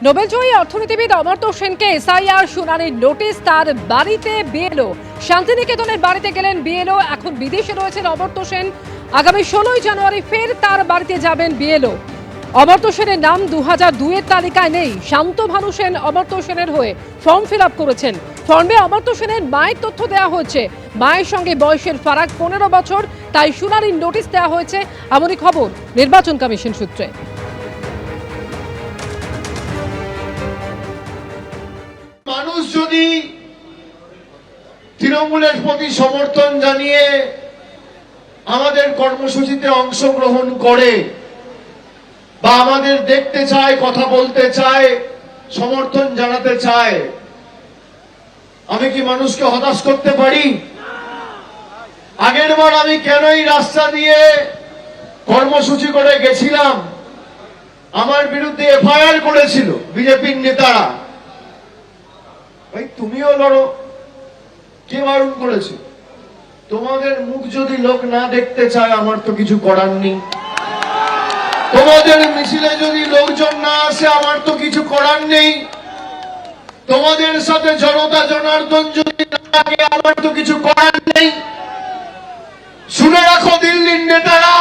নোবেলজয়ী অর্থনীতিবিদ অমর্ত্য সেনকে এসআইআর শুনানির নোটিশ তার বাড়িতে বিএলও। শান্তিনিকেতনের বাড়িতে গেলেন বিএলও। এখন বিদেশে রয়েছেন অমর্ত্য সেন। আগামী 16 জানুয়ারি ফের তার বাড়িতে যাবেন বিএলও। অমর্ত্য সেনের নাম 2002-এর তালিকায় নেই। শান্তভানু সেন অমর্ত্য সেনের হয়ে ফর্ম ফিল আপ করেছেন। ফর্মে অমর্ত্য সেনের মায়ের তথ্য দেওয়া হয়েছে। মায়ের সঙ্গে বয়সের ফারাক 15 বছর, তাই শুনানির নোটিশ দেওয়া হয়েছে, এমনই খবর নির্বাচন কমিশন সূত্রে। মানুষ যদি তৃণমূলের প্রতি সমর্থন জানিয়ে আমাদের কর্মসূচিতে অংশগ্রহণ করে বা আমাদের দেখতে চায়, কথা বলতে চায়, সমর্থন জানাতে চায়, আমি কি মানুষকে হতাশ করতে পারি? আগের বার আমি কেন এই রাস্তা দিয়ে কর্মসূচি করে গেছিলাম? আমার বিরুদ্ধে এফআইআর করেছিল বিজেপির নেতারা। ভাই তুমিও লড়ো, কে বারণ করেছে? তোমাদের মুখ যদি লোক না দেখতে চায়, আমার তো কিছু করার নেই। তোমাদের মিছিলে যদি লোকজন না আসে, আমার তো কিছু করার নেই। তোমাদের সাথে জনতা জনার্দন যদি না থাকে, আমার তো কিছু করার নেই। শুনে রাখো দিল্লির নেতারা,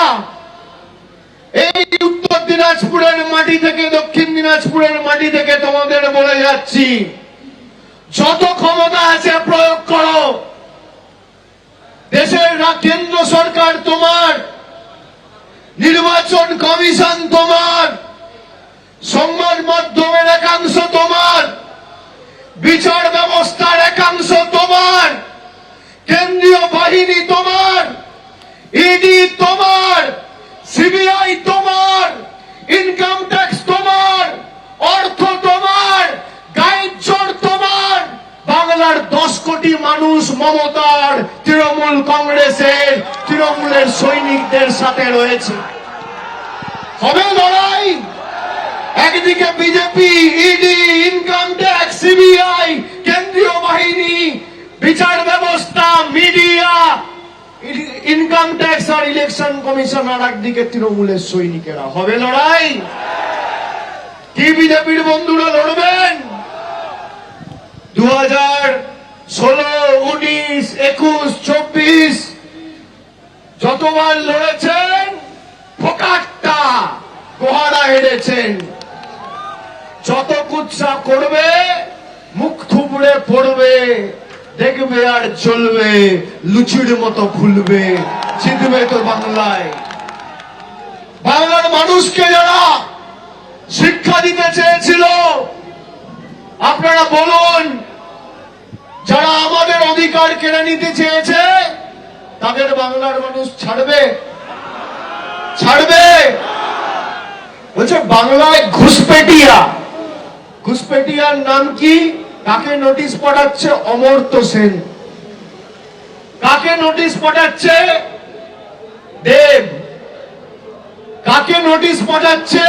এই উত্তর দিনাজপুরের মাটি থেকে, দক্ষিণ দিনাজপুরের মাটি থেকে তোমাদের বলে যাচ্ছি, যত ক্ষমতা আছে প্রয়োগ করো। দেশের কেন্দ্র সরকার তোমার, নির্বাচন কমিশন তোমার, সংবাদ মাধ্যমের একাংশ তোমার, বিচার ব্যবস্থার একাংশ তোমার, কেন্দ্রীয় বাহিনী তোমার, ইডি তোমার, সিবিআই তোমার, ইনকাম ট্যাক্স তোমার, অর্থ তোমার, গাইড চোর তোমার। বাংলার 10 কোটি মানুষ মমতার, তৃণমূল কংগ্রেসের, তৃণমূলের সৈনিকদের সাথে রয়েছে। হবে লড়াই। একদিকে BJP, ED, income tax, CBI, কেন্দ্রীয় বাহিনী, বিচার ব্যবস্থা, মিডিয়া, ইনকাম ট্যাক্স আর ইলেকশন কমিশন, আর একদিকে তৃণমূলের সৈনিকেরা। হবে লড়াই। কি বিজেপির বন্ধুরা লড়বেন? 2016, 19, 21, 24 যতবার লড়েছেন, ফোকাট্টা গোহারা হেরেছেন। যত কুৎসা করবে, মুখ থুবড়ে পড়বে, দেখবে আর চলবে, লুচির মতো ফুলবে, জিতবে তো বাংলায়। বাংলার মানুষকে যারা শিক্ষা দিতে চেয়েছিল, আপনারা বলুন, যারা আমাদের অধিকার কেড়ে নিতে চেয়েছে, তাদের বাংলার মানুষ ছাড়বে? ছাড়বে? বলছে বাংলায় ঘুষপেটিয়া। ঘুষপেটিয়ার নাম কি? কাকে নোটিশ পাঠাচ্ছে? অমর্ত্য সেন। কাকে নোটিশ পাঠাচ্ছে? দেব। কাকে নোটিশ পাঠাচ্ছে?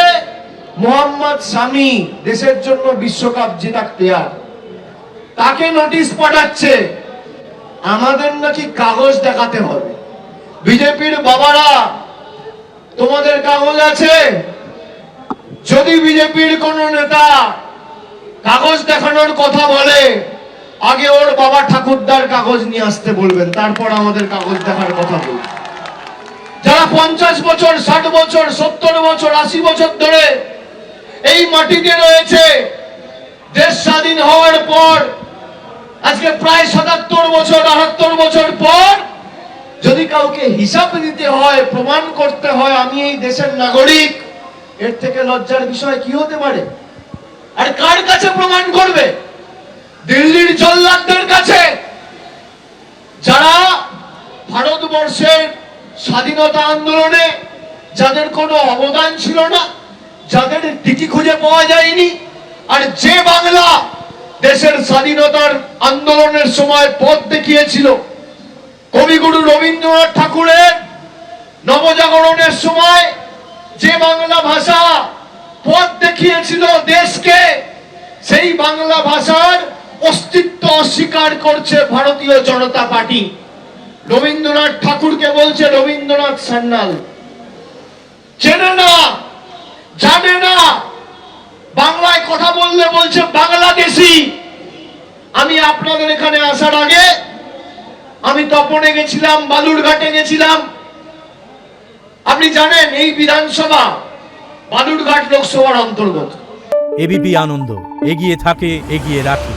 মোহাম্মদ শামি, দেশের জন্য বিশ্বকাপ জেতা প্লেয়ার। তাকে নোটিশ পাঠাচ্ছে। আমাদের নাকি কাগজ দেখাতে হবে। বিজেপির বাবারা, তোমাদের কাগজ আছে? যদি বিজেপির কোন নেতা কাগজ দেখানোর কথা বলে, আগে ওর বাবা ঠাকুরদার কাগজ নিয়ে আসতে বলবেন, তারপর আমাদের কাগজ দেখার কথা বলবেন। যারা 50 বছর, 60 বছর, 70 বছর, 80 বছর ধরে এই মাটিতে রয়েছে, দেশ স্বাধীন হওয়ার পর আজকে প্রায় 77 বছর, 78 বছর পর যদি কাউকে হিসাব দিতে হয়, প্রমাণ করতে হয় আমি এই দেশের নাগরিক, এর থেকে লজ্জার বিষয় কি হতে পারে? আর কার কাছে প্রমাণ করবে? দিল্লির জল্লাদদের কাছে, যারা ভারতবর্ষের স্বাধীনতা আন্দোলনে যাদের কোনো অবদান ছিল না, যাদের টিকি খুঁজে পাওয়া যায়নি, আর যে বাংলা দেশের স্বাধীনতার আন্দোলনের সময় পথ দেখিয়েছিল, কবিগুরু রবীন্দ্রনাথ ঠাকুরের নবজাগরণের সময় যে বাংলা ভাষা পথ দেখিয়েছিল দেশকে, সেই বাংলা ভাষার অস্তিত্ব অস্বীকার করছে ভারতীয় জনতা পার্টি। রবীন্দ্রনাথ ঠাকুরকে বলছে রবীন্দ্রনাথ সান্যাল। চেনে না, জানে না, বাংলায় কথা বলতে বলছে বাংলাদেশি। আমি আপনাদের এখানে আসার আগে আমি তপনে গেছিলাম, বালুরঘাটে গেছিলাম। আপনি জানেন এই বিধানসভা বালুরঘাট লোকসভার অন্তর্গত। এবিপি আনন্দ, এগিয়ে থাকে, এগিয়ে রাখে।